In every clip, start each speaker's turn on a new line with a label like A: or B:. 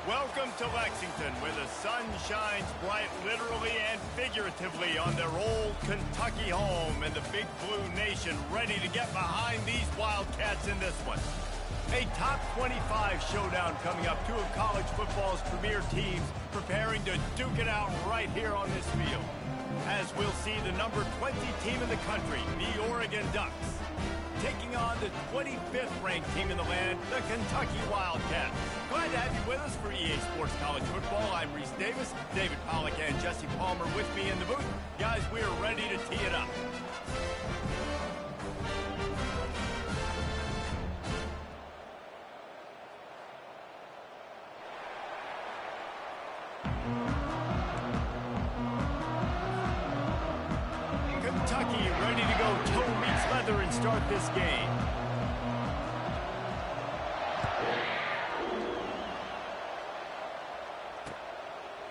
A: Welcome to Lexington, where the sun shines bright literally and figuratively on their old Kentucky home, and the Big Blue Nation ready to get behind these Wildcats in this one. A top 25 showdown coming up, two of college football's premier teams preparing to duke it out right here on this field. As we'll see the number 20 team in the country, the Oregon Ducks, taking on the 25th ranked team in the land, the Kentucky Wildcats. Glad to have you with us for EA Sports College Football. I'm Reese Davis, David Pollack and Jesse Palmer with me in the booth. Guys, we are ready to tee it up. Kentucky ready to go toe meets leather and start this game.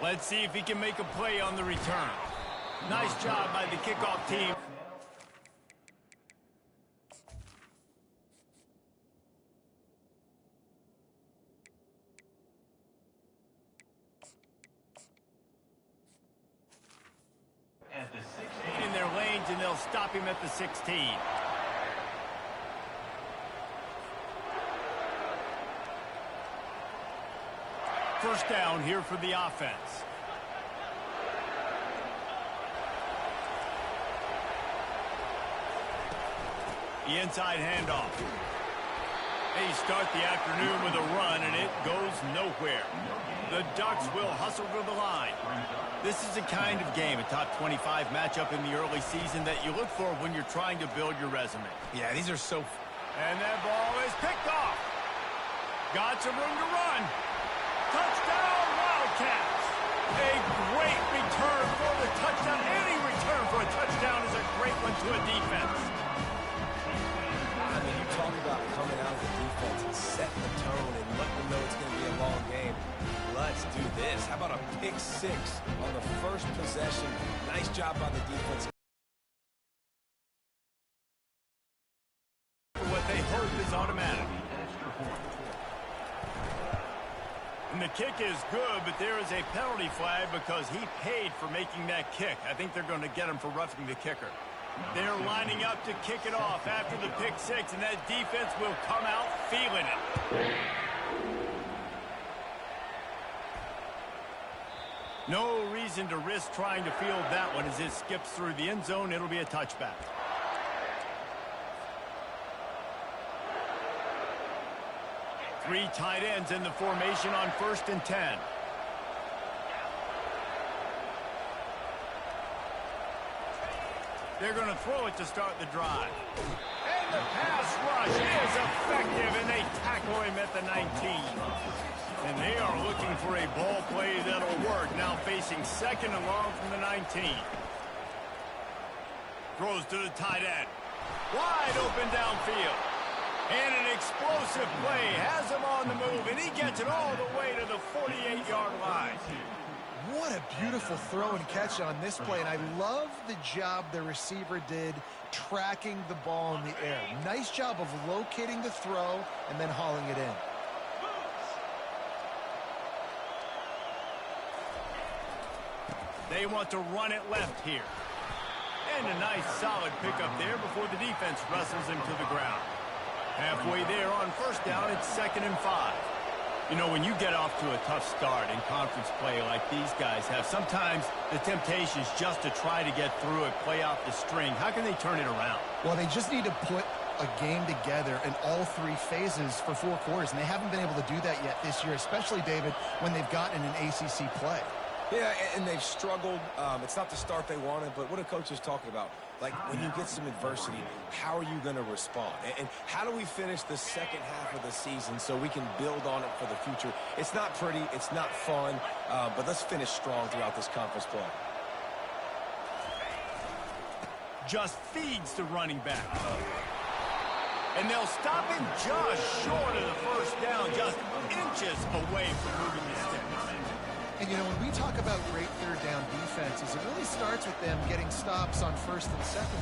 A: Let's see if he can make a play on the return. Nice job by the kickoff team. In their lanes, and they'll stop him at the 16. First down here for the offense. The inside handoff. They start the afternoon with a run, and it goes nowhere. The Ducks will hustle to the line. This is the kind of game, a top 25 matchup in the early season, that you look for when you're trying to build your resume.
B: Yeah, these are so...
A: And that ball is picked off. Got some room to run. Touchdown, Wildcats. A great return for the touchdown. Any return for a touchdown is a great one to a defense.
B: I mean, you talk about coming out of the defense and setting the tone and letting them know it's going to be a long game. Let's do this. How about a pick six on the first possession? Nice job by the defense.
A: What they hope is automatic. And the kick is good, but there is a penalty flag because he paid for making that kick. I think they're going to get him for roughing the kicker. They're lining up to kick it off after the pick six, and that defense will come out feeling it. No reason to risk trying to field that one as it skips through the end zone. It'll be a touchback. Three tight ends in the formation on 1st and 10. They're going to throw it to start the drive. And the pass rush is effective, and they tackle him at the 19. And they are looking for a ball play that'll work. Now facing second and long from the 19. Throws to the tight end. Wide open downfield. And an explosive play has him on the move, and he gets it all the way to the 48-yard line.
C: What a beautiful throw and catch on this play, and I love the job the receiver did tracking the ball in the air. Nice job of locating the throw and then hauling it in.
A: They want to run it left here. And a nice solid pickup there before the defense wrestles him to the ground. Halfway there on first down, it's 2nd and 5. You know, when you get off to a tough start in conference play like these guys have, sometimes the temptation is just to try to get through it, play out the string. How can they turn it around?
C: Well, they just need to put a game together in all three phases for 4 quarters, and they haven't been able to do that yet this year, especially, David, when they've gotten an ACC play.
B: Yeah, and they've struggled. It's not the start they wanted, but what a coach is talking about. Like, when you get some adversity, how are you going to respond? And how do we finish the second half of the season so we can build on it for the future? It's not pretty. It's not fun. But let's finish strong throughout this conference play.
A: Just feeds the running back. And they'll stop him just short of the first down, just inches away from moving the sticks.
C: And, you know, when we talk about great third down defenses, it really starts with them getting stops on 1st and 2nd.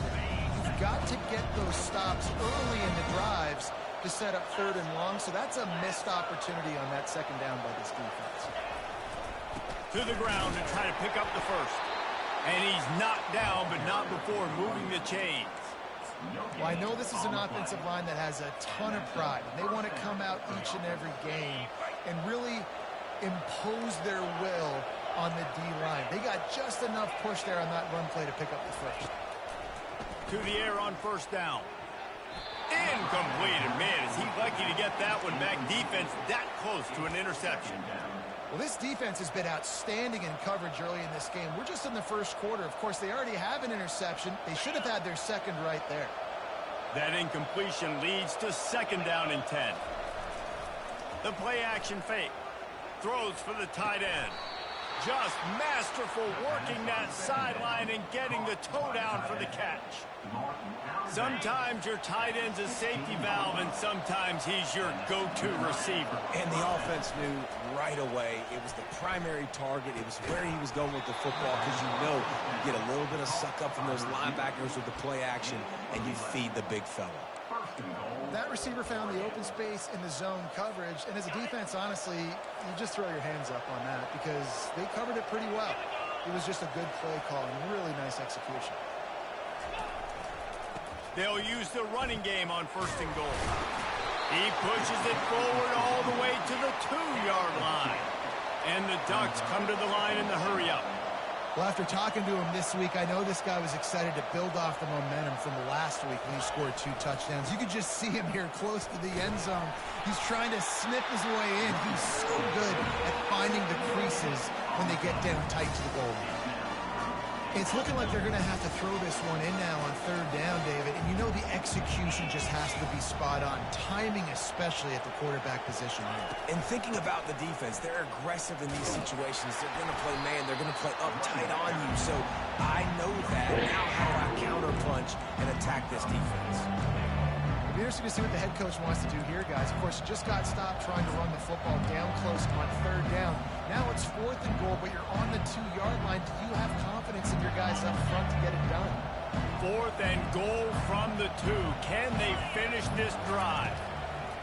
C: You've got to get those stops early in the drives to set up 3rd and long, so that's a missed opportunity on that 2nd down by this defense.
A: To the ground to try to pick up the first. And he's knocked down, but not before moving the chains.
C: Well, I know this is an offensive line that has a ton of pride. They want to come out each and every game and really impose their will on the D-line. They got just enough push there on that run play to pick up the first.
A: To the air on 1st down. Incomplete. And man, is he lucky to get that one back. Defense that close to an interception.
C: Well, this defense has been outstanding in coverage early in this game. We're just in the 1st quarter. Of course, they already have an interception. They should have had their 2nd right there.
A: That incompletion leads to 2nd down and 10. The play action fake. Throws for the tight end. Just masterful working that sideline and getting the toe down for the catch. Sometimes your tight end's a safety valve, and sometimes he's your go-to receiver.
B: And the offense knew right away it was the primary target. It was where he was going with the football, because you get a little bit of suck up from those linebackers with the play action, and you feed the big fella.
C: That receiver found the open space in the zone coverage, and as a defense, honestly, you just throw your hands up on that because they covered it pretty well. It was just a good play call and really nice execution.
A: They'll use the running game on 1st and goal. He pushes it forward all the way to the 2-yard line. And the Ducks come to the line in the hurry-up.
C: Well, after talking to him this week, I know this guy was excited to build off the momentum from last week when he scored 2 touchdowns. You could just see him here close to the end zone. He's trying to snip his way in. He's so good at finding the creases when they get down tight to the goal line. It's looking like they're going to have to throw this one in now on 3rd down, David. And you know the execution just has to be spot on. Timing especially at the quarterback position here.
B: And thinking about the defense, they're aggressive in these situations. They're going to play man. They're going to play up tight on you. So I know that. Now how do I counterpunch and attack this defense?
C: It'll be interesting to see what the head coach wants to do here, guys. Of course, you just got stopped trying to run the football down close on 3rd down. Now it's 4th and goal, but you're on the 2-yard line. Do you have confidence in your guys up front to get it done?
A: 4th and goal from the 2. Can they finish this drive?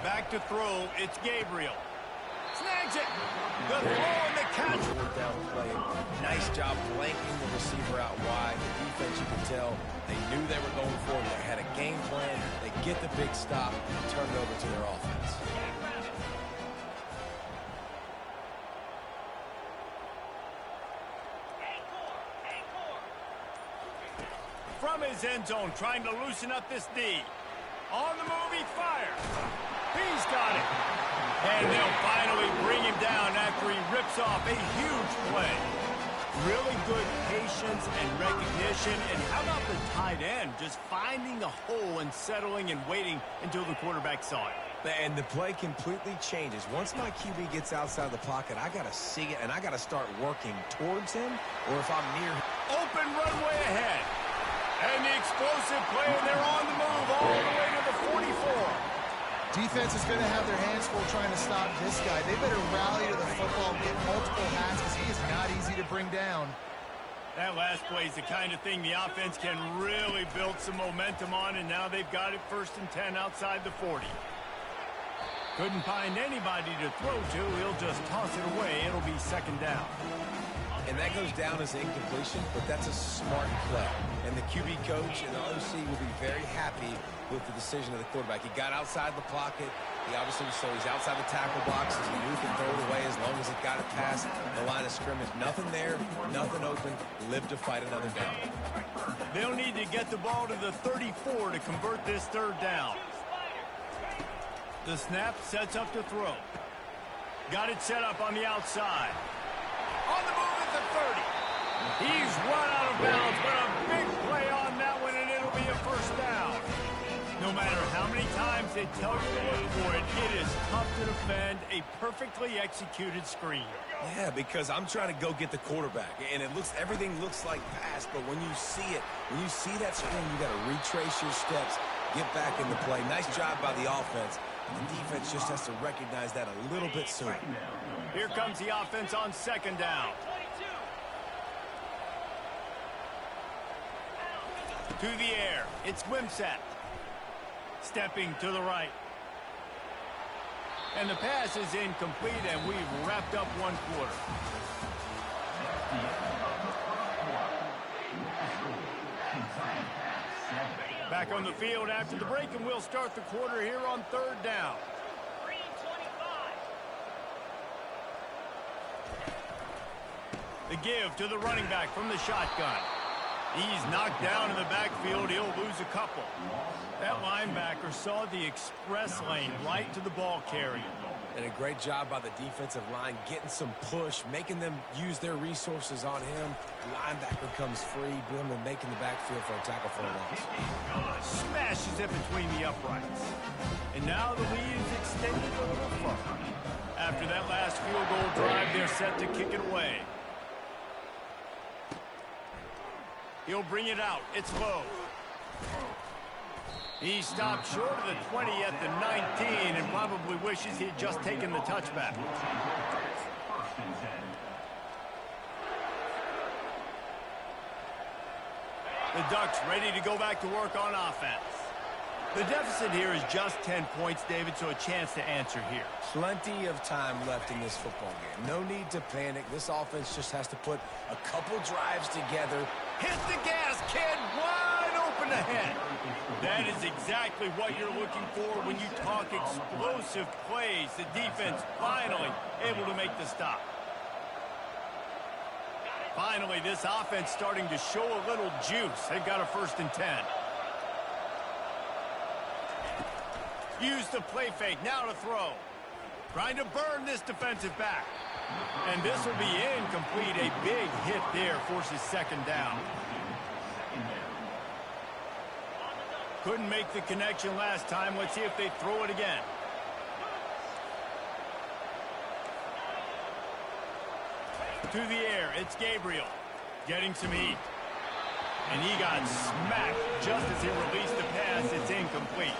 A: Back to throw. It's Gabriel. Snags it. The throw and the catch.
B: Down play. Nice job blanking the receiver out wide. The defense, you can tell, they knew they were going for it. They had a game plan. They get the big stop and turn it over to their offense.
A: From his end zone, trying to loosen up this D. On the move, he fires. He's got it. And they'll finally bring him down after he rips off a huge play. Really good patience and recognition. And how about the tight end just finding the hole and settling and waiting until the quarterback saw it.
B: And the play completely changes. Once my QB gets outside the pocket, I got to see it, and I got to start working towards him, or if I'm near him.
A: Open runway ahead. And the explosive play, and they're on the move all the way to the 44.
C: Defense is going to have their hands full trying to stop this guy. They better rally to the football and get multiple hats because he is not easy to bring down.
A: That last play is the kind of thing the offense can really build some momentum on, and now they've got it 1st and 10 outside the 40. Couldn't find anybody to throw to. He'll just toss it away. It'll be 2nd down.
B: And that goes down as incompletion, but that's a smart play. And the QB coach and the OC will be very happy with the decision of the quarterback. He got outside the pocket. He obviously was, so he's outside the tackle box. He knew he can throw it away as long as he got it past the line of scrimmage. Nothing there, nothing open. Live to fight another down.
A: They'll need to get the ball to the 34 to convert this 3rd down. The snap sets up to throw. Got it set up on the outside. On the move at the 30. He's run out of bounds, but a big play on that one, and it'll be a 1st down. No matter how many times they tell you to look for it, it is tough to defend a perfectly executed screen.
B: Yeah, because I'm trying to go get the quarterback, and everything looks like pass, but when you see it, when you see that screen, you got to retrace your steps, get back in the play. Nice job by the offense. And the defense just has to recognize that a little bit sooner.
A: Here comes the offense on 2nd down. To the air. It's Wimsatt. Stepping to the right. And the pass is incomplete, and we've wrapped up one quarter. Back on the field after the break, and we'll start the quarter here on third down. The give to the running back from the shotgun. He's knocked down in the backfield. He'll lose a couple. That linebacker saw the express lane right to the ball carrier.
B: And a great job by the defensive line getting some push, making them use their resources on him. The linebacker comes free, boom, and making the backfield for a tackle for a loss.
A: Smashes it between the uprights. And now the lead is extended a little further. After that last field goal drive, they're set to kick it away. He'll bring it out. It's low. He stopped short of the 20 at the 19 and probably wishes he had just taken the touchback. The Ducks ready to go back to work on offense. The deficit here is just 10 points, David, so a chance to answer here.
B: Plenty of time left in this football game. No need to panic. This offense just has to put a couple drives together.
A: Hit the gas, kid. Wide open ahead. That is exactly what you're looking for when you talk explosive plays. The defense finally able to make the stop. Finally, this offense starting to show a little juice. They've got a 1st and 10. Use the play fake. Now to throw. Trying to burn this defensive back. And this will be incomplete. A big hit there forces 2nd down. Couldn't make the connection last time. Let's see if they throw it again. To the air, it's Gabriel. Getting some heat. And he got smacked just as he released the pass. It's incomplete.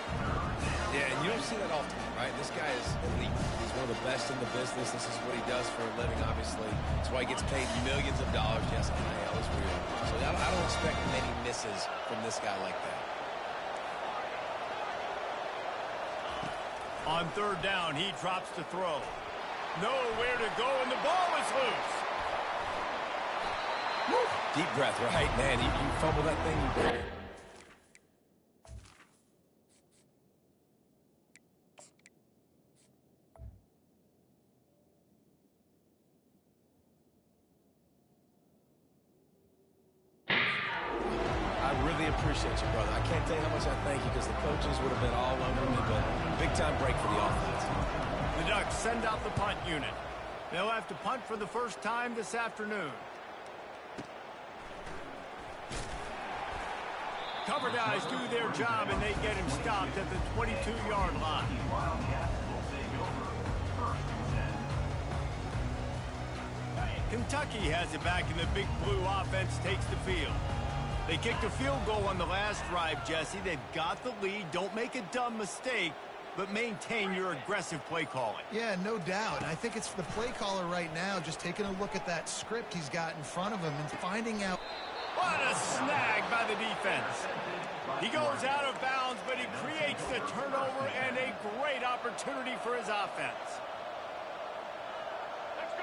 B: Yeah, and you don't see that often, right? This guy is elite. He's one of the best in the business. This is what he does for a living, obviously. That's why he gets paid millions of dollars. Yes, NIL is real. So I don't expect many misses from this guy like that.
A: On 3rd down, he drops to throw. Nowhere to go, and the ball is loose.
B: Woo. Deep breath, right? Man, you fumble that thing, you break it. Appreciate you, brother. I can't tell you how much I thank you because the coaches would have been all over me, but big-time break for the offense.
A: The Ducks send out the punt unit. They'll have to punt for the first time this afternoon. Cover guys do their job, and they get him stopped at the 22-yard line. Kentucky has it back, and the Big Blue offense takes the field. They kicked a field goal on the last drive, Jesse. They've got the lead. Don't make a dumb mistake, but maintain your aggressive play calling.
C: Yeah, no doubt. I think it's the play caller right now just taking a look at that script he's got in front of him and finding out.
A: What a snag by the defense. He goes out of bounds, but he creates the turnover and a great opportunity for his offense.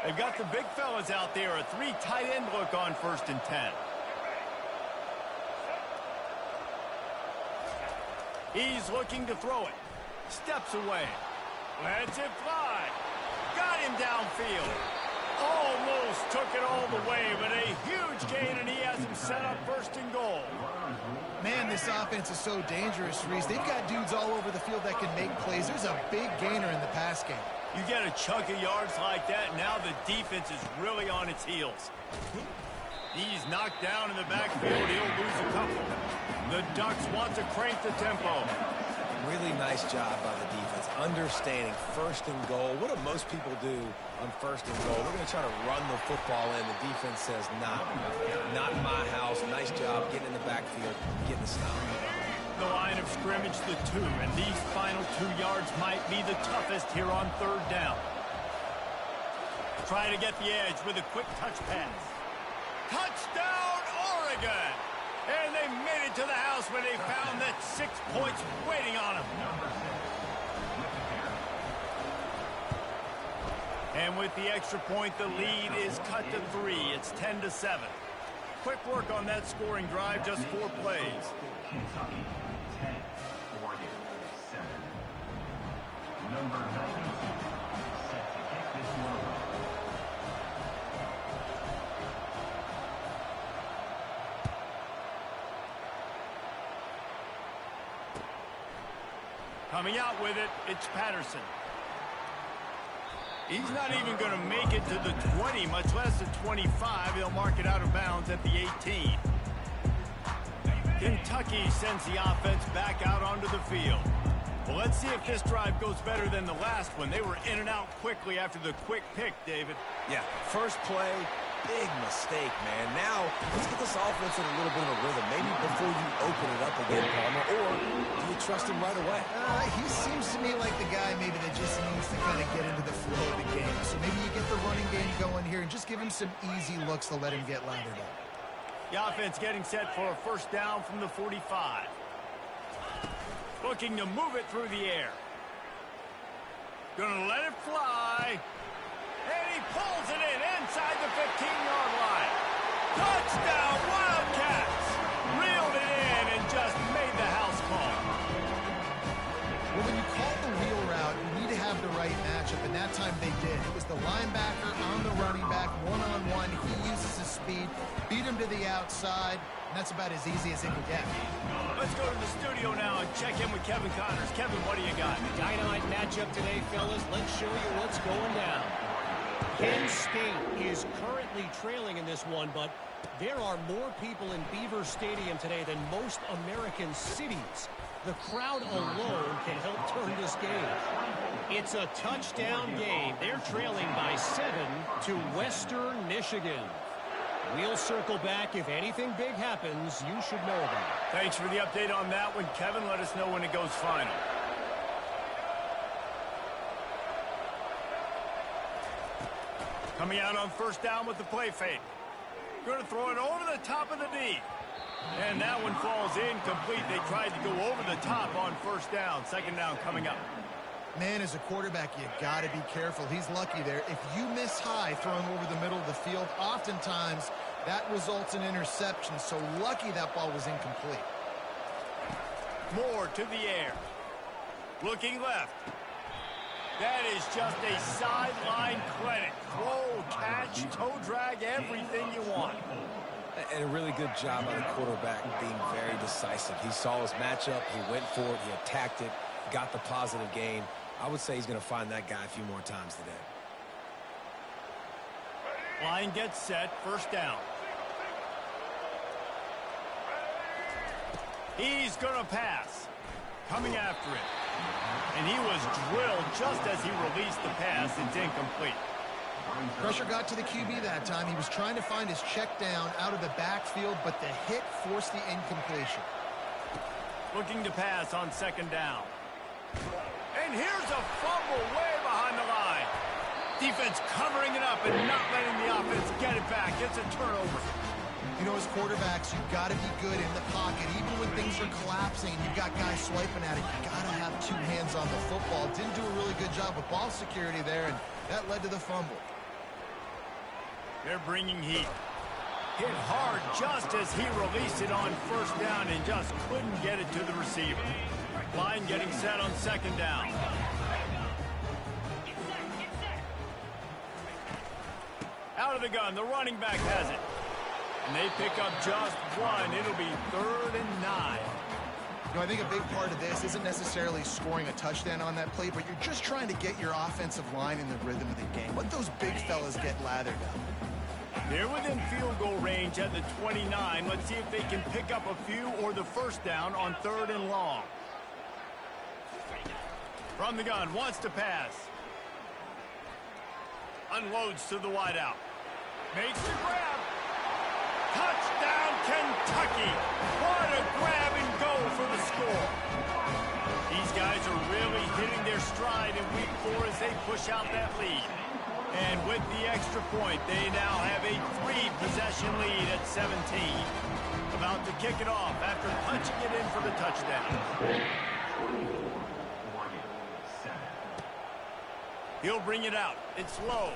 A: They've got the big fellas out there, a 3 tight end look on 1st and 10. He's looking to throw it. Steps away. Lets it fly. Got him downfield. Almost took it all the way, but a huge gain, and he has him set up 1st and goal.
C: Man, this offense is so dangerous, Reese. They've got dudes all over the field that can make plays. There's a big gainer in the pass game.
A: You get a chunk of yards like that, now the defense is really on its heels. He's knocked down in the backfield. He'll lose a couple. The Ducks want to crank the tempo.
B: Really nice job by the defense, understanding 1st and goal. What do most people do on 1st and goal? We're going to try to run the football in. The defense says, not in my house. Nice job getting in the backfield, getting the stop.
A: The line of scrimmage, the 2, and these final 2 yards might be the toughest here on 3rd down. Try to get the edge with a quick touch pass. Touchdown, Oregon! And they made it to the house when they found that 6 points waiting on them. And with the extra point, the lead is cut to 3. It's 10-7. Quick work on that scoring drive, just 4 plays.
D: Kentucky, 10, Oregon, 7. Number 19, set to kick this one away.
A: Coming out with it, it's Patterson. He's not even going to make it to the 20, much less the 25. He'll mark it out of bounds at the 18. Kentucky sends the offense back out onto the field. Well, let's see if this drive goes better than the last one. They were in and out quickly after the quick pick, David.
B: Yeah, first play, big mistake, man. Now, let's get this offense in a little bit of a rhythm. Maybe before you open it up again, Palmer, or do you trust him right away?
C: He seems to me like the guy maybe that just needs to kind of get into the flow of the game. So maybe you get the running game going here and just give him some easy looks to let him get lathered up.
A: The offense getting set for a first down from the 45. Looking to move it through the air. Gonna let it fly. And he pulls it in inside the 15-yard line. Touchdown, Wildcats! Reeled it in and just made the house call.
C: Well, when you call the wheel route, you need to have the right matchup, and that time they did. It was the linebacker on the running back, one-on-one. He uses his speed, beat him to the outside, and that's about as easy as it can get.
A: Let's go to the studio now and check in with Kevin Connors. Kevin, what do you got?
E: Dynamite matchup today, fellas. Let's show you what's going down. Penn State is currently trailing in this one, but there are more people in Beaver Stadium today than most American cities. The crowd alone can help turn this game. It's a touchdown game. They're trailing by 7 to Western Michigan. We'll circle back. If anything big happens, you should know about it.
A: Thanks for the update on that one, Kevin. Let us know when it goes final. Coming out on first down with the play fake. Going to throw it over the top of the D. And that one falls incomplete. They tried to go over the top on first down. Second down coming up.
C: Man, as a quarterback, you got to be careful. He's lucky there. If you miss high throwing over the middle of the field, oftentimes that results in interception. So lucky that ball was incomplete.
A: Moore to the air. Looking left. That is just a sideline clinic. Throw, catch, toe drag, everything you want.
B: And a really good job by the quarterback being very decisive. He saw his matchup, he went for it, he attacked it, got the positive gain. I would say he's going to find that guy a few more times today.
A: Line gets set, first down. He's going to pass. Coming after it. And he was drilled just as he released the pass. It's incomplete.
C: Pressure got to the QB that time. He was trying to find his check down out of the backfield, but the hit forced the incompletion.
A: Looking to pass on second down. And here's a fumble way behind the line. Defense covering it up and not letting the offense get it back. It's a turnover.
C: You know, as quarterbacks, you've got to be good in the pocket. Even when things are collapsing and you've got guys swiping at it, you've got to have two hands on the football. Didn't do a really good job with ball security there, and that led to the fumble.
A: They're bringing heat. Hit hard just as he released it on first down and just couldn't get it to the receiver. Line getting set on second down. Out of the gun, the running back has it. And they pick up just one. It'll be 3rd and 9.
C: You know, I think a big part of this isn't necessarily scoring a touchdown on that play, but you're just trying to get your offensive line in the rhythm of the game. Let those big fellas get lathered up.
A: They're within field goal range at the 29. Let's see if they can pick up a few or the first down on 3rd and long. From the gun, wants to pass. Unloads to the wideout. Makes the grab. Touchdown, Kentucky. What a grab and go for the score. These guys are really hitting their stride in week 4 as they push out that lead. And with the extra point, they now have a 3-possession lead at 17. About to kick it off after punching it in for the touchdown. He'll bring it out. It's low.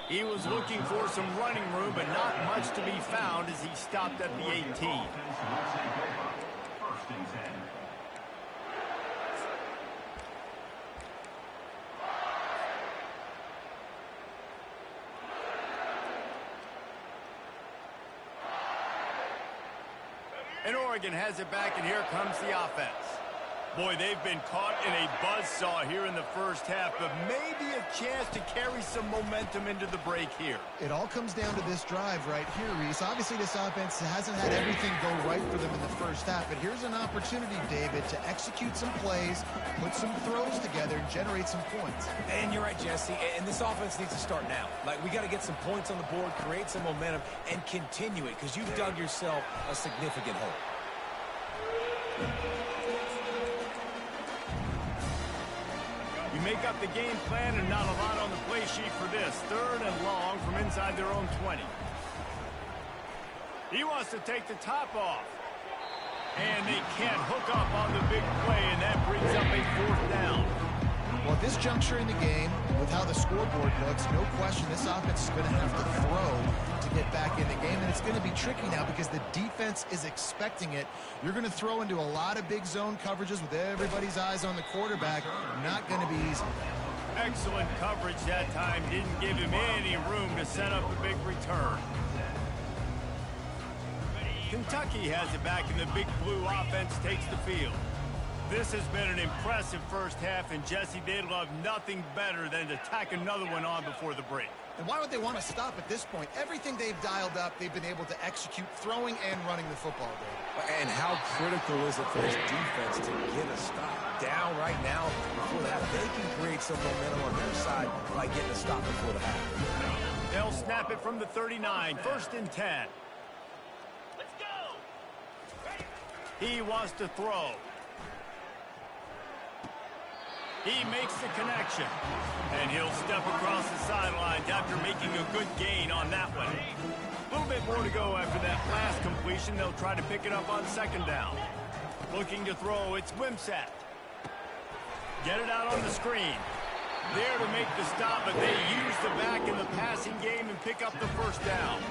A: He was looking for some running room, but not much to be found as he stopped at the 18.
D: First and 10.
A: And Oregon has it back, and here comes the offense. Boy, they've been caught in a buzzsaw here in the first half, but maybe a chance to carry some momentum into the break here.
C: It all comes down to this drive right here, Reese. Obviously, this offense hasn't had everything go right for them in the first half, but here's an opportunity, David, to execute some plays, put some throws together, and generate some points.
B: And you're right, Jesse, and this offense needs to start now. Like, we got to get some points on the board, create some momentum, and continue it, because you've dug yourself a significant hole.
A: You make up the game plan and not a lot on the play sheet for this. 3rd and long from inside their own 20. He wants to take the top off. And they can't hook up on the big play, and that brings up a 4th down.
C: Well, at this juncture in the game, with how the scoreboard looks, no question this offense is going to have to throw to get back in the game, and it's going to be tricky now because the defense is expecting it. You're going to throw into a lot of big zone coverages with everybody's eyes on the quarterback. Not going to be easy.
A: Excellent coverage that time. Didn't give him any room to set up a big return. Kentucky has it back, and the Big Blue offense takes the field. This has been an impressive first half, and Jesse, they'd love nothing better than to tack another one on before the break.
C: And why would they want to stop at this point? Everything they've dialed up, they've been able to execute, throwing and running the football game.
B: And how critical is it for this defense to get a stop down right now before the half? They can create some momentum on their side by getting a stop before the half.
A: They'll snap it from the 39, 1st and 10. Let's go! He wants to throw. He makes the connection, and he'll step across the sidelines after making a good gain on that one. A little bit more to go after that last completion. They'll try to pick it up on 2nd down. Looking to throw, it's Wimsatt. Get it out on the screen. There to make the stop, but they use the back in the passing game and pick up the 1st down.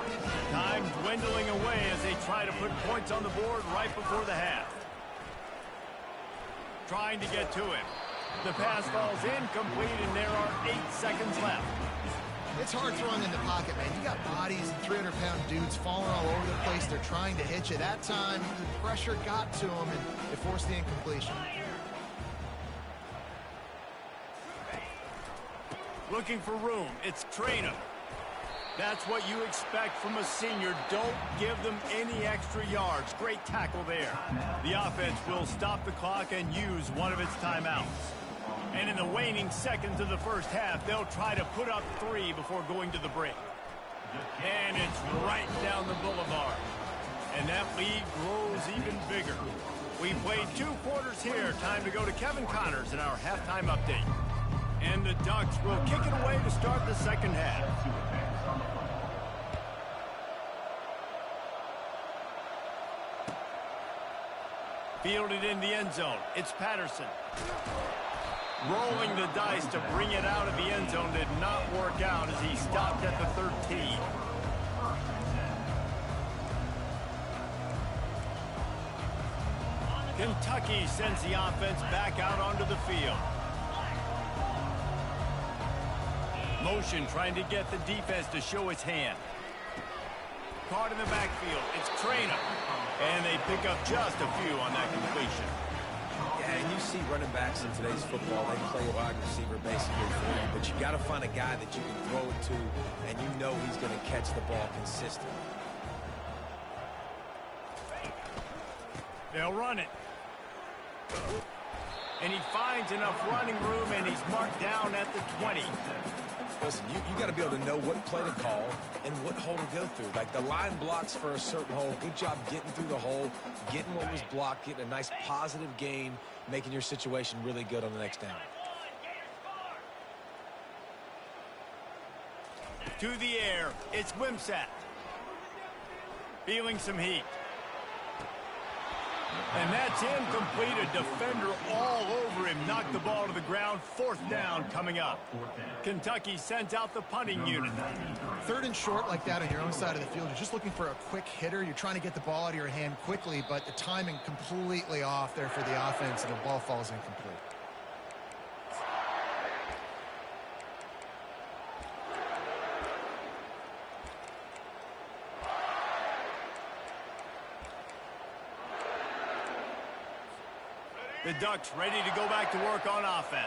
A: Time dwindling away as they try to put points on the board right before the half. Trying to get to him. The pass falls incomplete, and there are 8 seconds left.
C: It's hard throwing in the pocket, man. You got bodies and 300-pound dudes falling all over the place. They're trying to hit you. That time, the pressure got to them, and it forced the incompletion.
A: Looking for room. It's Traynham. That's what you expect from a senior. Don't give them any extra yards. Great tackle there. The offense will stop the clock and use one of its timeouts. And in the waning seconds of the first half, they'll try to put up 3 before going to the break. And it's right down the boulevard. And that lead grows even bigger. We played 2 quarters here. Time to go to Kevin Connors in our halftime update. And the Ducks will kick it away to start the second half. Fielded in the end zone. It's Patterson. Rolling the dice to bring it out of the end zone did not work out as he stopped at the 13. Kentucky sends the offense back out onto the field. Motion trying to get the defense to show its hand. Caught in the backfield. It's Traynham. And they pick up just a few on that completion.
B: Yeah, and you see running backs in today's football, they play wide receiver basically for you, but you got to find a guy that you can throw it to, and you know he's going to catch the ball consistently.
A: They'll run it. And he finds enough running room, and he's marked down at the 20.
B: Listen, you got to be able to know what play to call and what hole to go through. Like the line blocks for a certain hole. Good job getting through the hole, getting what was blocked, getting a nice positive gain, making your situation really good on the next down.
A: To the air, it's Wimsatt. Feeling some heat. And that's incomplete. A defender all over him. Knocked the ball to the ground. 4th down coming up. Kentucky sends out the punting unit.
C: 3rd and short like that on your own side of the field. You're just looking for a quick hitter. You're trying to get the ball out of your hand quickly, but the timing completely off there for the offense, and the ball falls incomplete.
A: The Ducks ready to go back to work on offense.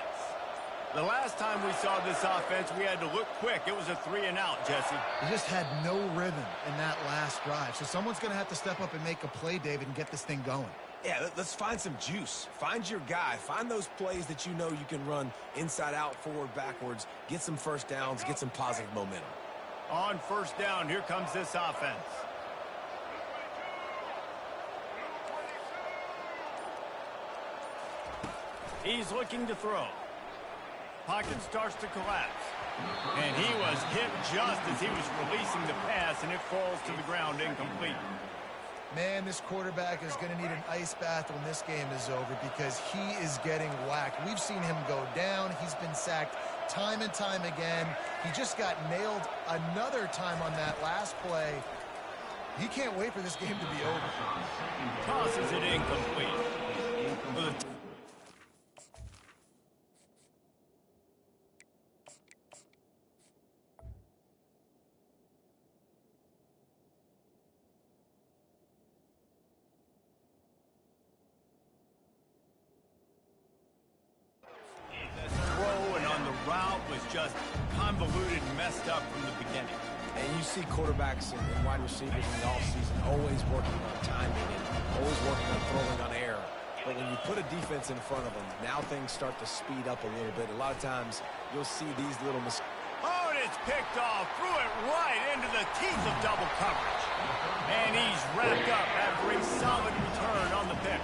A: The last time we saw this offense, we had to look quick. It was a 3-and-out, Jesse.
C: They just had no rhythm in that last drive. So someone's going to have to step up and make a play, David, and get this thing going.
B: Yeah, let's find some juice. Find your guy. Find those plays that you know you can run inside out, forward, backwards. Get some first downs. Get some positive momentum.
A: On 1st down, here comes this offense. He's looking to throw. Pocket starts to collapse. And he was hit just as he was releasing the pass, and it falls to the ground incomplete.
C: Man, this quarterback is going to need an ice bath when this game is over because he is getting whacked. We've seen him go down. He's been sacked time and time again. He just got nailed another time on that last play. He can't wait for this game to be over.
A: Tosses it incomplete. Just convoluted and messed up from the beginning.
B: And you see quarterbacks and wide receivers in the offseason always working on timing and always working on throwing on air. But when you put a defense in front of them, now things start to speed up a little bit. A lot of times you'll see these little mistakes.
A: Oh, and it's picked off. Threw it right into the teeth of double coverage. And he's wrapped up after a solid return on the pick.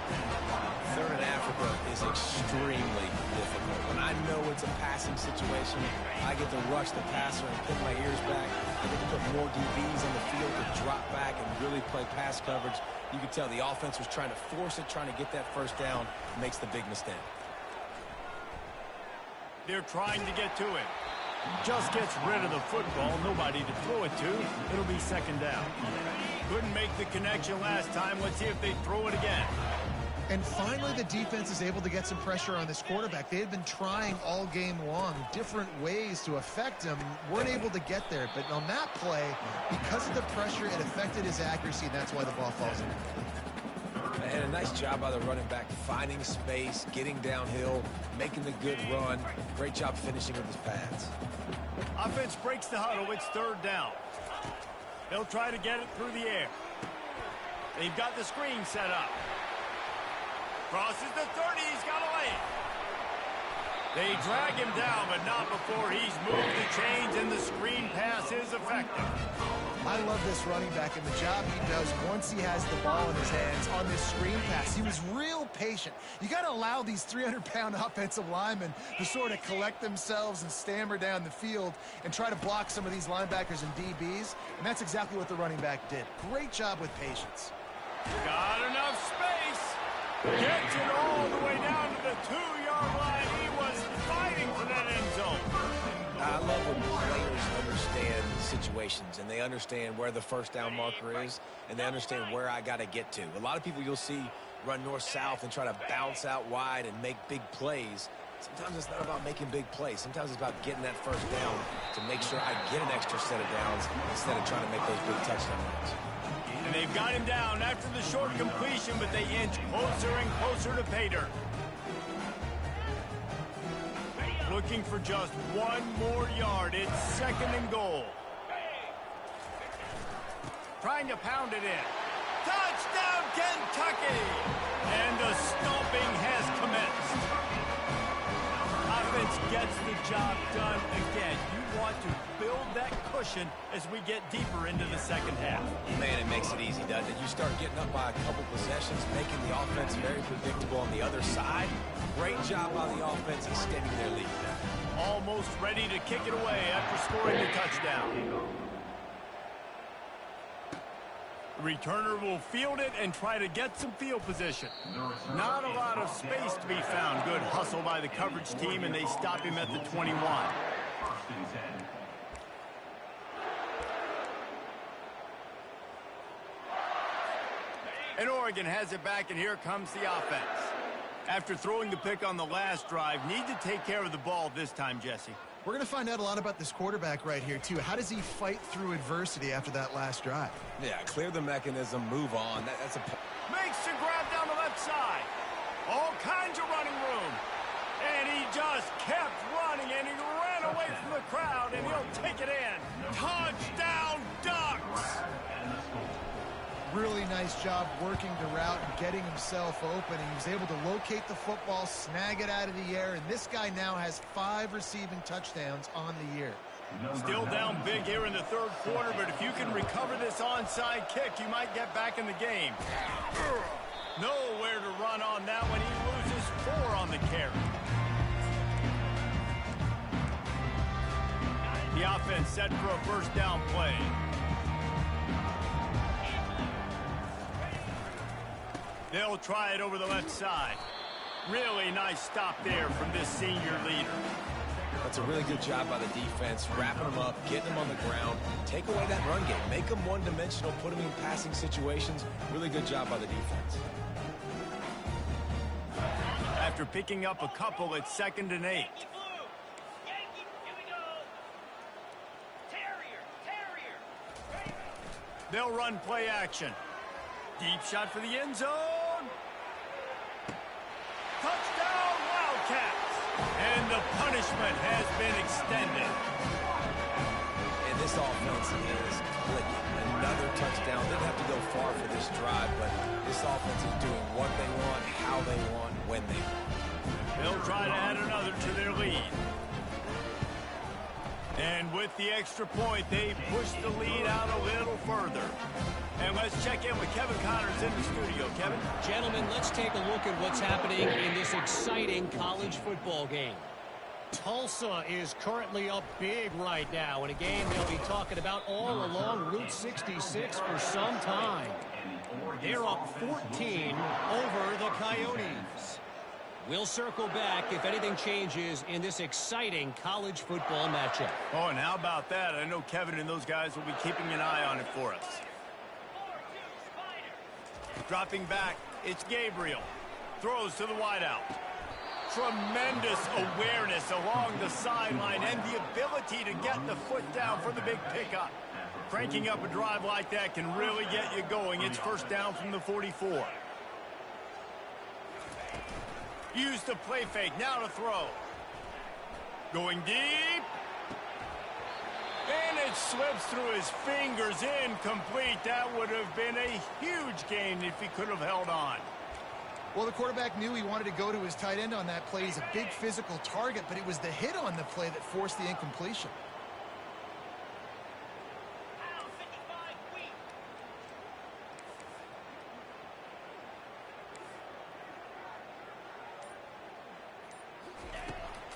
B: 3rd and Africa is extremely difficult. When I know it's a passing situation, I get to rush the passer and put my ears back. I get to put more DBs on the field to drop back and really play pass coverage. You can tell the offense was trying to force it, trying to get that 1st down, makes the big mistake.
A: They're trying to get to it. Just gets rid of the football, nobody to throw it to. It'll be 2nd down. Couldn't make the connection last time. Let's see if they throw it again.
C: And finally, the defense is able to get some pressure on this quarterback. They had been trying all game long different ways to affect him. Weren't able to get there. But on that play, because of the pressure, it affected his accuracy, and that's why the ball falls in.
B: And a nice job by the running back, finding space, getting downhill, making the good run. Great job finishing with his pads.
A: Offense breaks the huddle. It's 3rd down. They'll try to get it through the air. They've got the screen set up. Crosses the 30, he's got to lay it. They drag him down, but not before he's moved the chains, and the screen pass is effective.
C: I love this running back and the job he does once he has the ball in his hands on this screen pass. He was real patient. You got to allow these 300-pound offensive linemen to sort of collect themselves and stammer down the field and try to block some of these linebackers and DBs, and that's exactly what the running back did. Great job with patience.
A: Got enough space. Gets it all the way down to the 2-yard line. He was fighting for that end zone.
B: I love when players understand situations and they understand where the 1st down marker is and they understand where I got to get to. A lot of people you'll see run north-south and try to bounce out wide and make big plays. Sometimes it's not about making big plays. Sometimes it's about getting that 1st down to make sure I get an extra set of downs instead of trying to make those big touchdown runs.
A: And they've got him down after the short completion, but they inch closer and closer to pay dirt. Looking for just 1 more yard. It's 2nd and goal. Trying to pound it in. Touchdown, Kentucky! And the stomping has commenced. Offense gets the job done again. You want to build that cushion as we get deeper into the 2nd half.
B: Man, it makes it easy, doesn't it? You start getting up by a couple possessions, making the offense very predictable on the other side. Great job by the offense extending their lead.
A: Almost ready to kick it away after scoring the touchdown. Returner will field it and try to get some field position. Not a lot of space to be found. Good hustle by the coverage team, and they stop him at the 21. And Oregon has it back, and here comes the offense. After throwing the pick on the last drive, need to take care of the ball this time, Jesse.
C: We're going to find out a lot about this quarterback right here, too. How does he fight through adversity after that last drive?
B: Yeah, clear the mechanism, move on. That's a...
A: Makes the grab down the left side. All kinds of running room. And he just kept running, and he ran away from the crowd, and he'll take it in. Touchdown, Ducks!
C: Really nice job working the route and getting himself open. He was able to locate the football, snag it out of the air, and this guy now has 5 receiving touchdowns on the year.
A: Still down big here in the third quarter, but if you can recover this onside kick, you might get back in the game. Nowhere to run on that one. He loses 4 on the carry. The offense set for a first down play. They'll try it over the left side. Really nice stop there from this senior leader.
B: That's a really good job by the defense, wrapping them up, getting them on the ground, take away that run game, make them one-dimensional, put them in passing situations. Really good job by the defense.
A: After picking up a couple, it's 2nd and 8. They'll run play action. Deep shot for the end zone. Touchdown, Wildcats! And the punishment has been extended.
B: And this offense is clicking. Another touchdown. Didn't have to go far for this drive, but this offense is doing what they want, how they want, when they want.
A: They'll try to add another to their lead. And with the extra point, they push the lead out a little further. And let's check in with Kevin Connors in the studio. Kevin?
E: Gentlemen, let's take a look at what's happening in this exciting college football game. Tulsa is currently up big right now in a game they'll be talking about all along Route 66 for some time. They're up 14 over the Coyotes. We'll circle back if anything changes in this exciting college football matchup.
A: Oh, and how about that? I know Kevin and those guys will be keeping an eye on it for us. Dropping back, it's Gabriel. Throws to the wideout. Tremendous awareness along the sideline and the ability to get the foot down for the big pickup. Cranking up a drive like that can really get you going. It's first down from the 44. Use the play fake, now to throw. Going deep. And it slips through his fingers, incomplete. That would have been a huge gain if he could have held on.
C: Well, the quarterback knew he wanted to go to his tight end on that play. He's a big physical target, but it was the hit on the play that forced the incompletion.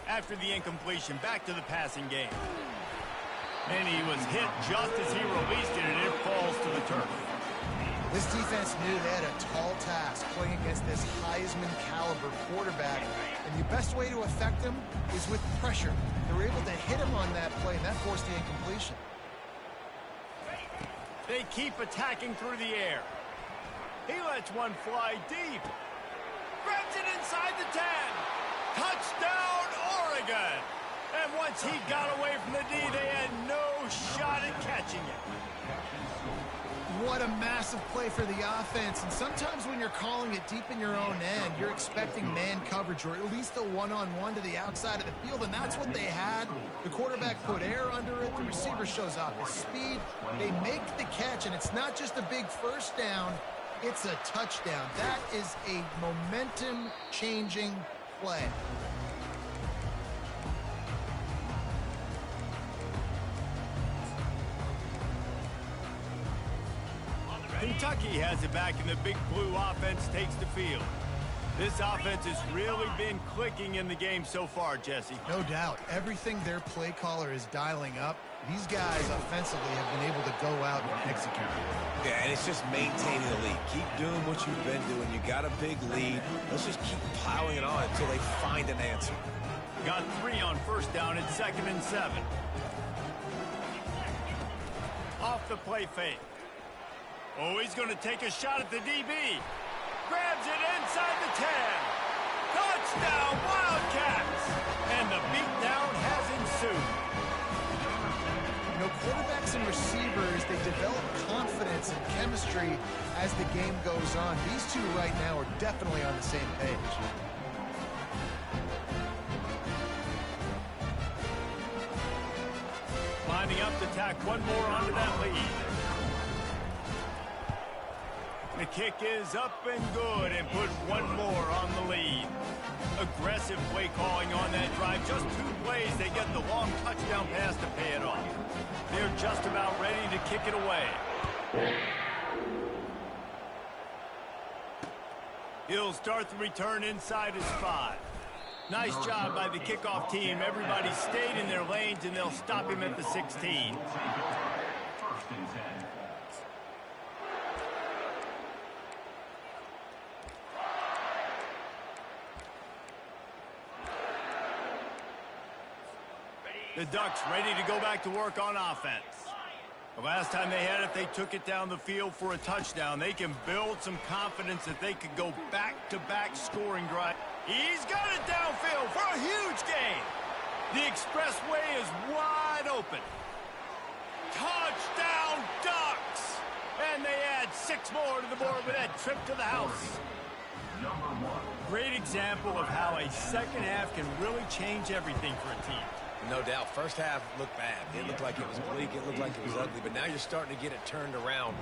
A: After the incompletion, back to the passing game. And he was hit just as he released it, and it falls to the turf.
C: This defense knew they had a tall task playing against this Heisman-caliber quarterback, and the best way to affect him is with pressure. They were able to hit him on that play, and that forced the incompletion.
A: They keep attacking through the air. He lets one fly deep. Grabs it inside the 10. Touchdown, Oregon! And once he got away from the D, they had no shot at catching it.
C: What a massive play for the offense. And sometimes when you're calling it deep in your own end, you're expecting man coverage or at least a one-on-one to the outside of the field, and that's what they had. The quarterback put air under it. The receiver shows off his speed. They make the catch, and it's not just a big first down. It's a touchdown. That is a momentum-changing play.
A: Kentucky has it back, and the Big Blue offense takes the field. This offense has really been clicking in the game so far, Jesse.
C: No doubt. Everything their play caller is dialing up These guys offensively have been able to go out and execute.
B: Yeah, and it's just maintaining the lead. Keep doing what you've been doing. You got a big lead. Let's just keep piling it on until they find an answer.
A: Got 3 on first down. It's 2nd and 7. Off the play fake. Oh, he's going to take a shot at the DB. Grabs it inside the 10. Touchdown, Wildcats! And the beatdown has ensued.
C: You know, quarterbacks and receivers, they develop confidence and chemistry as the game goes on. These two right now are definitely on the same page.
A: Lining up to tack one more onto that lead. The kick is up and good and put one more on the lead. Aggressive play calling on that drive. Just 2 plays, they get the long touchdown pass to pay it off. They're just about ready to kick it away. He'll start the return inside his 5. Nice job by the kickoff team. Everybody stayed in their lanes, and they'll stop him at the 16.
D: First and 10.
A: The Ducks ready to go back to work on offense. The last time they had it, they took it down the field for a touchdown. They can build some confidence that they could go back-to-back scoring drive. He's got it downfield for a huge gain. The expressway is wide open. Touchdown, Ducks! And they add 6 more to the board with that trip to the house. Great example of how a second half can really change everything for a team.
B: No doubt. First half looked bad. It looked like it was bleak. It looked like it was ugly. But now you're starting to get it turned around.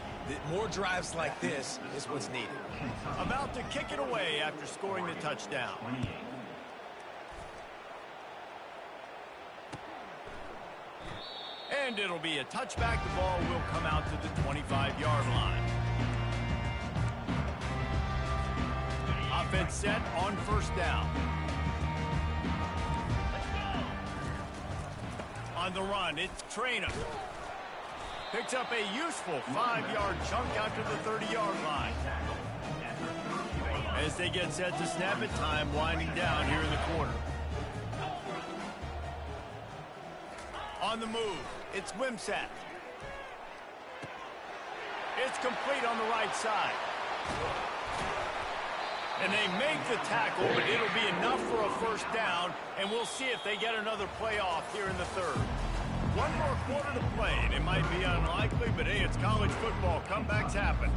B: More drives like this is what's needed.
A: About to kick it away after scoring the touchdown. And it'll be a touchback. The ball will come out to the 25-yard line. Offense set on first down. On the run, it's Traynor. Picks up a useful 5-yard chunk out to the 30-yard line. As they get set to snap it, time winding down here in the quarter. On the move, it's Wimsatt. It's complete on the right side. And they make the tackle, but it'll be enough for a first down, and we'll see if they get another play off here in the 3rd. One more quarter to play, and it might be unlikely, but hey, it's college football. Comebacks happen.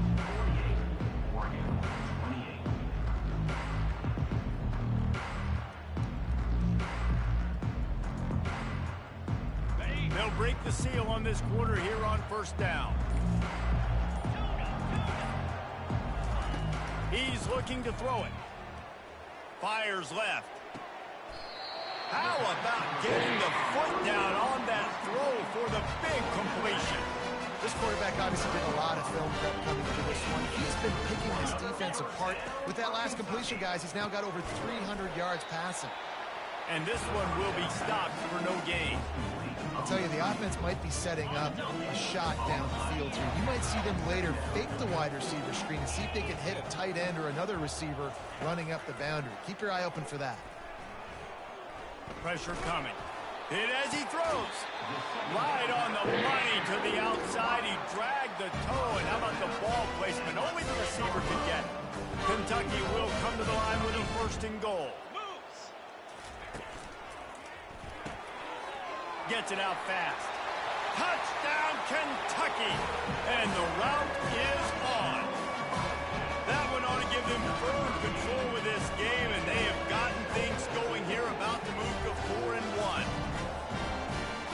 A: They'll break the seal on this quarter here on first down. He's looking to throw it. Fires left. How about getting the foot down on that throw for the big completion?
C: This quarterback obviously did a lot of film prep coming into this one. He's been picking this defense apart. With that last completion, guys, he's now got over 300 yards passing.
A: And this one will be stopped for no gain.
C: I'll tell you, the offense might be setting up a shot down the field here. You might see them later fake the wide receiver screen and see if they can hit a tight end or another receiver running up the boundary. Keep your eye open for that.
A: Pressure coming. Hit as he throws. Right on the money to the outside. He dragged the toe, and how about the ball placement? Only the receiver could get it. Kentucky will come to the line with a 1st and goal. Gets it out fast. Touchdown, Kentucky! And the route is on. That one ought to give them firm control with this game, and they have gotten things going here, about to move to 4-1.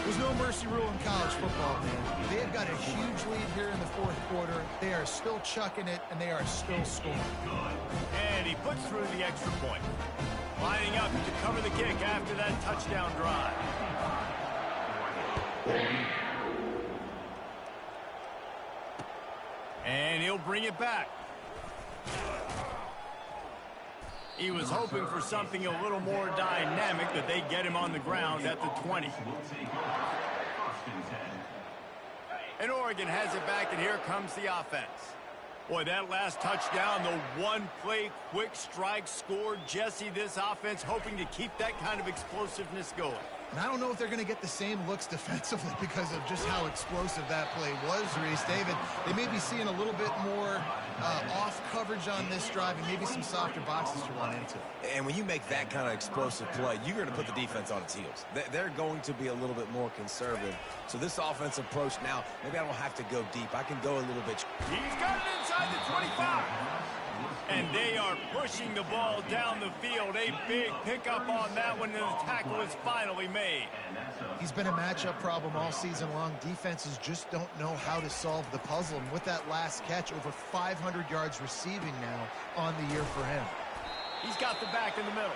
C: There's no mercy rule in college football, man. They have got a huge lead here in the 4th quarter. They are still chucking it, and they are still scoring.
A: And he puts through the extra point. Lining up to cover the kick after that touchdown drive. And he'll bring it back. He was hoping for something a little more dynamic, that they get him on the ground at the 20.
D: and 10.
A: And Oregon has it back, and here comes the offense. Boy, that last touchdown, the one-play quick strike scored. Jesse, this offense hoping to keep that kind of explosiveness going.
C: And I don't know if they're going to get the same looks defensively because of just how explosive that play was, Reese. David, they may be seeing a little bit more off coverage on this drive and maybe some softer boxes to run into.
B: And when you make that kind of explosive play, you're going to put the defense on its heels. They're going to be a little bit more conservative. So this offensive approach now, maybe I don't have to go deep. I can go a little bit.
A: He's got it inside the 25. And they are pushing the ball down the field. A big pickup on that one, and the tackle is finally made.
C: He's been a matchup problem all season long. Defenses just don't know how to solve the puzzle. And with that last catch, over 500 yards receiving now on the year for him.
A: He's got the back in the middle.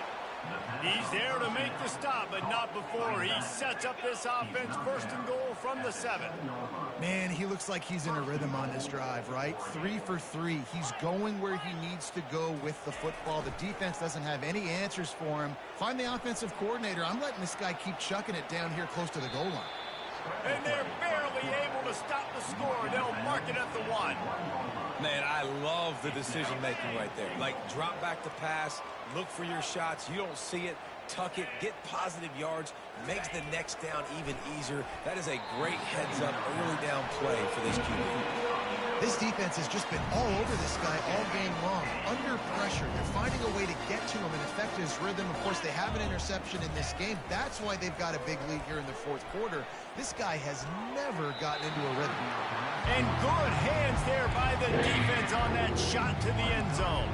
A: He's there to make the stop, but not before he sets up this offense. First and goal from the 7.
C: Man, he looks like he's in a rhythm on this drive, right? 3 for 3. He's going where he needs to go with the football. The defense doesn't have any answers for him. Find the offensive coordinator. I'm letting this guy keep chucking it down here close to the goal line.
A: And they're barely able to stop the score. They'll mark it at the 1.
B: Man, I love the decision-making right there. Like, drop back to pass, look for your shots. You don't see it, tuck it, get positive yards, makes the next down even easier. That is a great heads-up, early down play for this QB.
C: This defense has just been all over this guy all game long. Under pressure, they're finding a way to get to him and affect his rhythm. Of course, they have an interception in this game. That's why they've got a big lead here in the fourth quarter. This guy has never gotten into a rhythm.
A: And good hands there by the defense on that shot to the end zone.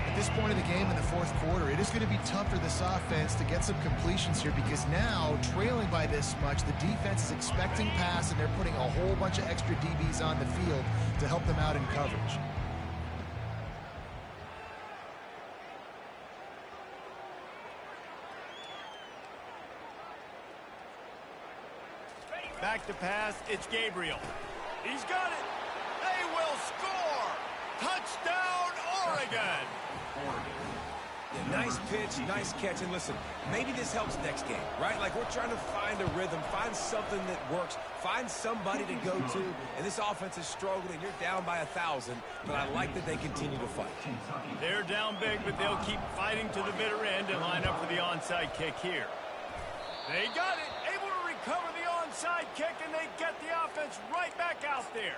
C: At this point of the game in the fourth quarter, it is going to be tough for this offense to get some completions here because now, trailing by this much, the defense is expecting pass, and they're putting a whole bunch of extra DBs on the field to help them out in coverage.
A: Back to pass, it's Gabriel. He's got it. They will score. Touchdown, Oregon.
B: Yeah, nice pitch, nice catch. And listen, maybe this helps next game, right? Like, we're trying to find a rhythm, find something that works, find somebody to go to. And this offense is struggling. You're down by 1,000, but I like that they continue to fight.
A: They're down big, but they'll keep fighting to the bitter end and line up for the onside kick here. They got it, able to recover the onside kick, and they get the offense right back out there.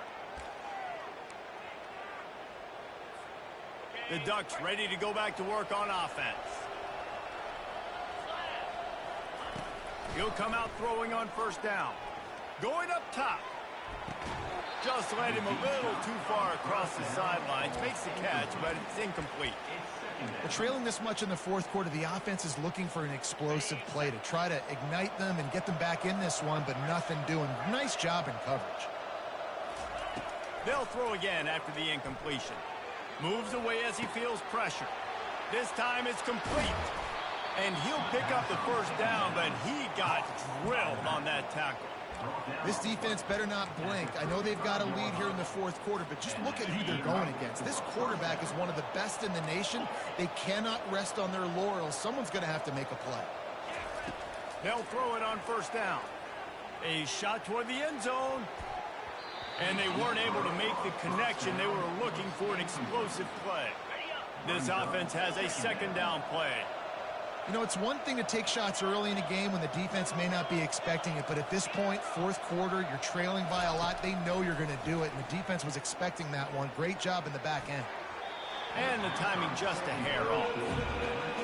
A: The Ducks ready to go back to work on offense. He'll come out throwing on first down. Going up top. Just led him a little too far across the sidelines. Makes the catch, but it's incomplete.
C: Well, trailing this much in the fourth quarter, the offense is looking for an explosive play to try to ignite them and get them back in this one, but nothing doing. Nice job in coverage.
A: They'll throw again after the incompletion. Moves away as he feels pressure. This time it's complete. And he'll pick up the first down, but he got drilled on that tackle.
C: This defense better not blink. I know they've got a lead here in the fourth quarter, but just look at who they're going against. This quarterback is one of the best in the nation. They cannot rest on their laurels. Someone's going to have to make a play.
A: They'll throw it on first down. A shot toward the end zone. And they weren't able to make the connection. They were looking for an explosive play. This offense has a second down play.
C: You know, it's one thing to take shots early in a game when the defense may not be expecting it, but at this point, fourth quarter, you're trailing by a lot. They know you're going to do it, and the defense was expecting that one. Great job in the back end.
A: And the timing just a hair off.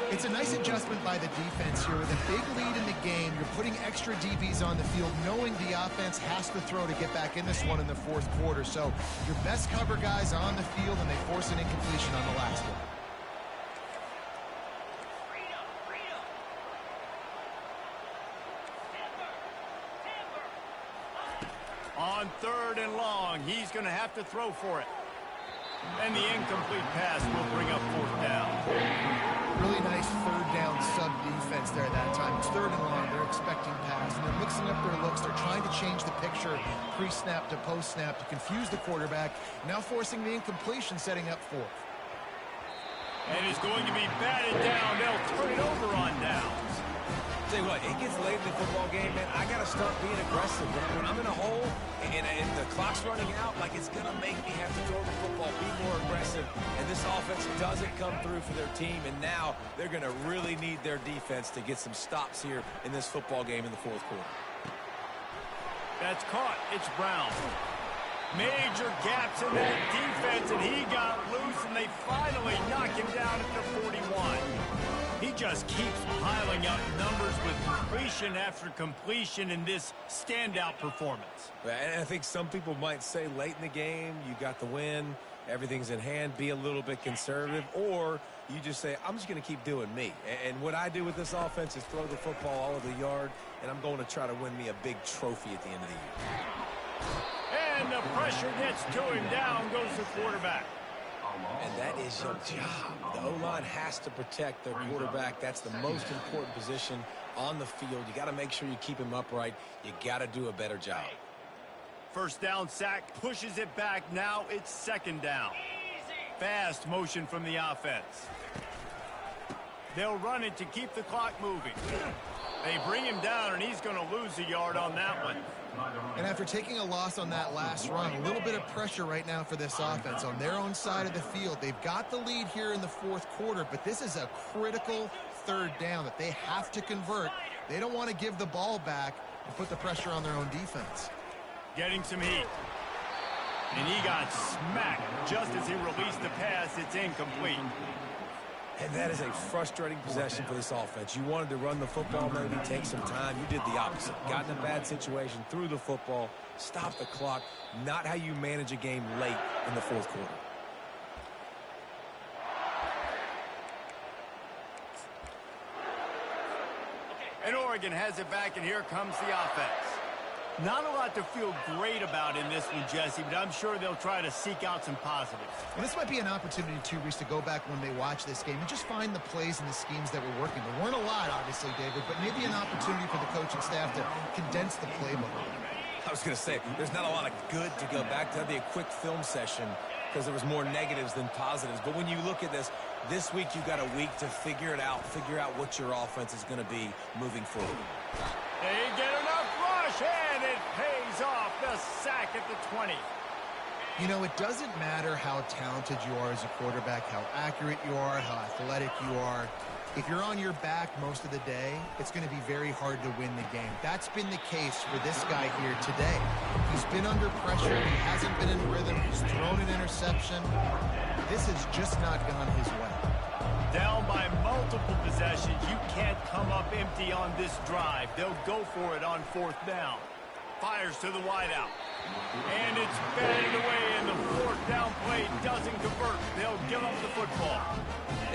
C: It's a nice adjustment by the defense here. With a big lead in the game, you're putting extra DBs on the field, knowing the offense has to throw to get back in this one in the fourth quarter. So your best cover guys on the field, and they force an incompletion on the last one.
A: On third and long, he's going to have to throw for it. And the incomplete pass will bring up fourth down.
C: Really nice third down sub-defense there that time. It's third and long. They're expecting pass, and they're mixing up their looks. They're trying to change the picture pre-snap to post-snap to confuse the quarterback. Now forcing the incompletion, setting up fourth.
A: And it's going to be batted down. They'll turn it over on downs.
B: Tell you what, it gets late in the football game, man, I got to start being aggressive. When I'm in a hole and the clock's running out, like it's going to make me have to throw the football, be more aggressive. And this offense doesn't come through for their team, and now they're going to really need their defense to get some stops here in this football game in the fourth quarter.
A: That's caught. It's Brown. Major gaps in that defense, and he got loose, and they finally knock him down at the 41. He just keeps piling up numbers with completion after completion in this standout performance.
B: And I think some people might say late in the game, you got the win, everything's in hand, be a little bit conservative, or you just say, I'm just going to keep doing me. And what I do with this offense is throw the football all over the yard, and I'm going to try to win me a big trophy at the end of the year.
A: And the pressure gets to him. Down goes the quarterback.
B: And that is your job. The O-line has to protect their quarterback. That's the most important position on the field. You got to make sure you keep him upright. You got to do a better job.
A: First down sack, pushes it back. Now it's second down. Fast motion from the offense. They'll run it to keep the clock moving. They bring him down, and he's going to lose a yard on that one.
C: And after taking a loss on that last run, a little bit of pressure right now for this offense on their own side of the field. They've got the lead here in the fourth quarter, but this is a critical third down that they have to convert. They don't want to give the ball back and put the pressure on their own defense.
A: Getting some heat. And he got smacked just as he released the pass. It's incomplete.
B: And that is a frustrating possession for this offense. You wanted to run the football, maybe take some time. You did the opposite. Got in a bad situation, threw the football, stopped the clock. Not how you manage a game late in the fourth quarter.
A: And Oregon has it back, and here comes the offense. Not a lot to feel great about in this one, Jesse, but I'm sure they'll try to seek out some positives.
C: And this might be an opportunity, too, Reese, to go back when they watch this game and just find the plays and the schemes that were working. There weren't a lot, obviously, David, but maybe an opportunity for the coaching staff to condense the playbook.
B: I was going to say, there's not a lot of good to go back to. That'd be a quick film session because there was more negatives than positives. But when you look at this week you've got a week to figure it out, figure out what your offense is going to be moving forward.
A: They get enough rush, and it pays off. The sack at the 20.
C: You know, it doesn't matter how talented you are as a quarterback, how accurate you are, how athletic you are. If you're on your back most of the day, it's going to be very hard to win the game. That's been the case for this guy here today. He's been under pressure. He hasn't been in rhythm. He's thrown an interception. This has just not gone his way.
A: Down by multiple possessions. You can't come up empty on this drive. They'll go for it on fourth down. Fires to the wideout. And it's batted away, and the fourth down play doesn't convert. They'll give up the football.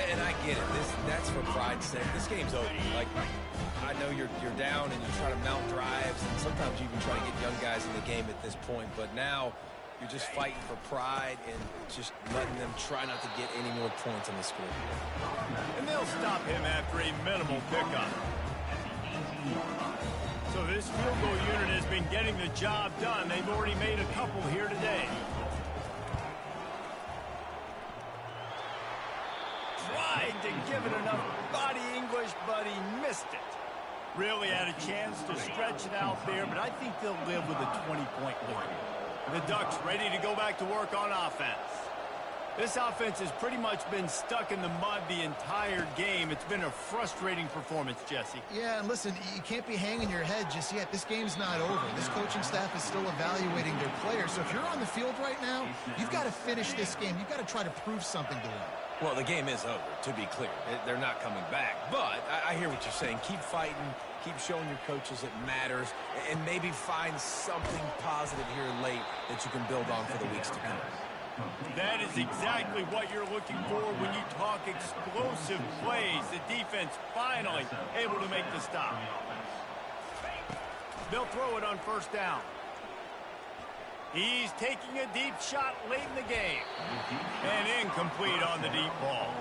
B: And I get it. That's for pride's sake. This game's over. Like, I know you're down and you try to mount drives, and sometimes you even try to get young guys in the game at this point. But now you're just fighting for pride and just letting them try not to get any more points on the scoreboard.
A: And they'll stop him after a minimal pickup. So this field goal unit has been getting the job done. They've already made a couple here today. Tried to give it enough body English, but he missed it. Really had a chance to stretch it out there, but I think they'll live with a 20-point lead. The Ducks ready to go back to work on offense. This offense has pretty much been stuck in the mud the entire game. It's been a frustrating performance, Jesse.
C: Yeah, and listen, you can't be hanging your head just yet. This game's not over. This coaching staff is still evaluating their players. So if you're on the field right now, you've got to finish this game. You've got to try to prove something to them.
B: Well, the game is over, to be clear. They're not coming back. But I hear what you're saying. Keep fighting. Keep showing your coaches it matters. And maybe find something positive here late that you can build on for the weeks to come.
A: That is exactly what you're looking for when you talk explosive plays. The defense finally able to make the stop. They'll throw it on first down. He's taking a deep shot late in the game. And incomplete on the deep ball.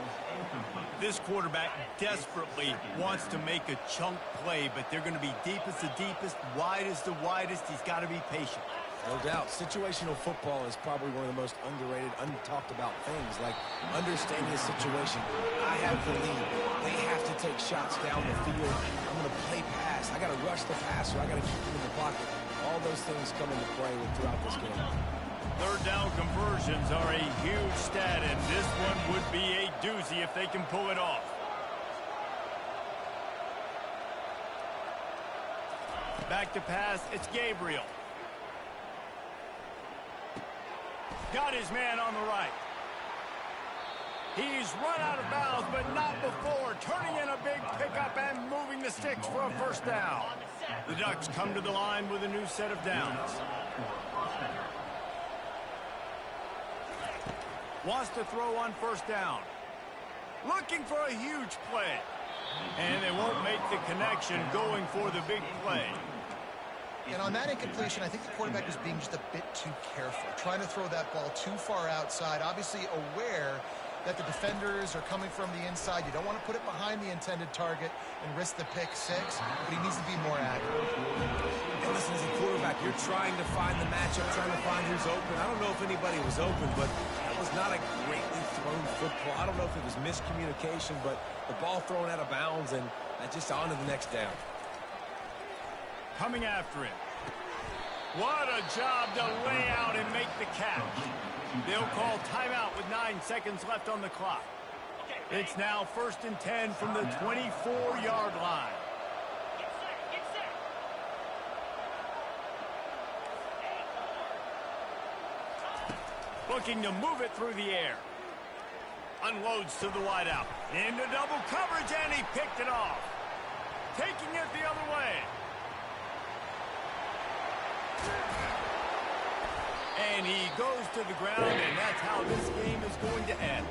A: This quarterback desperately wants to make a chunk play, but they're going to be deepest the deepest, widest the widest. He's got to be patient.
B: No doubt. Situational football is probably one of the most underrated, untalked about things, like understanding the situation. I have the lead. They have to take shots down the field. I'm going to play pass. I got to rush the passer. I got to keep him in the pocket. All those things come into play throughout this game.
A: Third down conversions are a huge stat, and this one would be a doozy if they can pull it off. Back to pass, it's Gabriel. Got his man on the right. He's run out of bounds, but not before. Turning in a big pickup and moving the sticks for a first down. The Ducks come to the line with a new set of downs. Wants to throw on first down. Looking for a huge play. And they won't make the connection going for the big play.
C: And on that incompletion, I think the quarterback was being just a bit too careful, trying to throw that ball too far outside, obviously aware that the defenders are coming from the inside. You don't want to put it behind the intended target and risk the pick six, but he needs to be more accurate.
B: And listen, as a quarterback, you're trying to find the matchup, trying to find who's open. I don't know if anybody was open, but that was not a greatly thrown football. I don't know if it was miscommunication, but the ball thrown out of bounds and just on to the next down.
A: Coming after him. What a job to lay out and make the catch. They'll call timeout with 9 seconds left on the clock. It's now 1st and 10 from the 24-yard line. Looking to move it through the air. Unloads to the wideout. Into double coverage, and he picked it off. Taking it the other way. And he goes to the ground, and that's how this game is going to end.